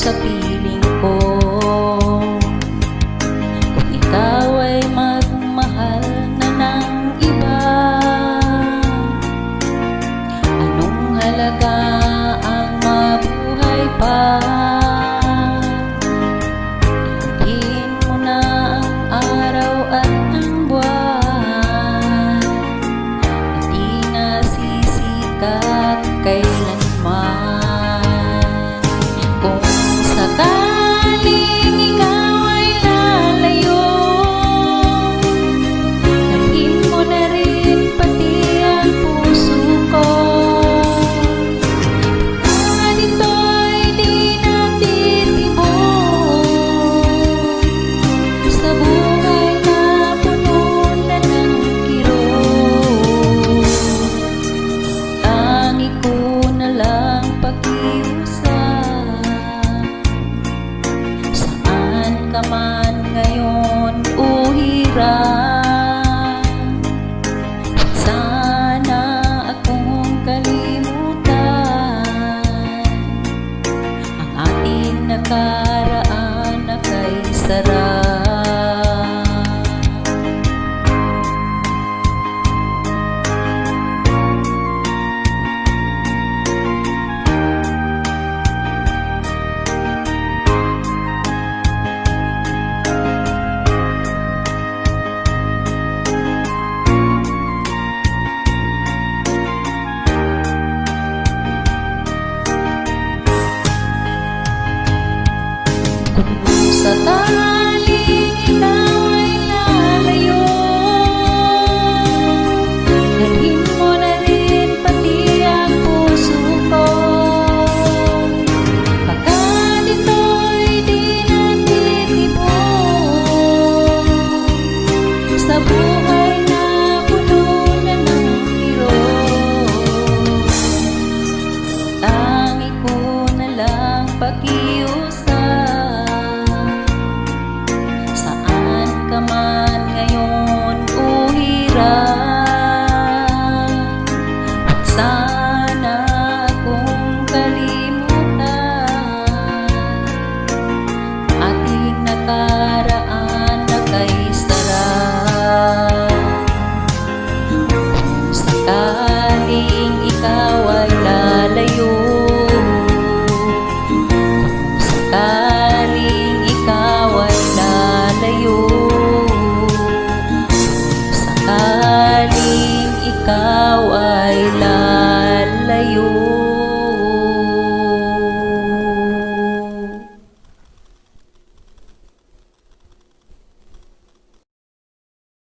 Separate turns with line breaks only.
sa piling ko. Kung ikaw ay magmahal na ng iba, anong halaga ang mabuhay pa? Ibigin mo na ang araw at ang buwan, hindi na sisikat kailanman. Kung sakaling ikaw ay lalayo, dalhin mo na rin pati ang puso ko. At ito'y di natitibok sa buhay na puno na ng kirot. Tangi ko na lang pag-iusap, saan ka man ngayon o hirap. Sana akong kalimutan ang ating nakaraan na kay sarap. Sa tanghaling ikaw ay lalayo, dalhin mo na rin pati ang puso ko. Pagkat ito'y di natitibok sa buhay na puno na ng kirot. Tangi ko na lang pag-iusap, ka man ngayon o hirap. Sana akong kalimutan ating nakaraan na kay sarap. Kung sakaling ikaw ay lalayo, kung sakaling ikaw ay lalayo, sakaling ikaw ay lalayo.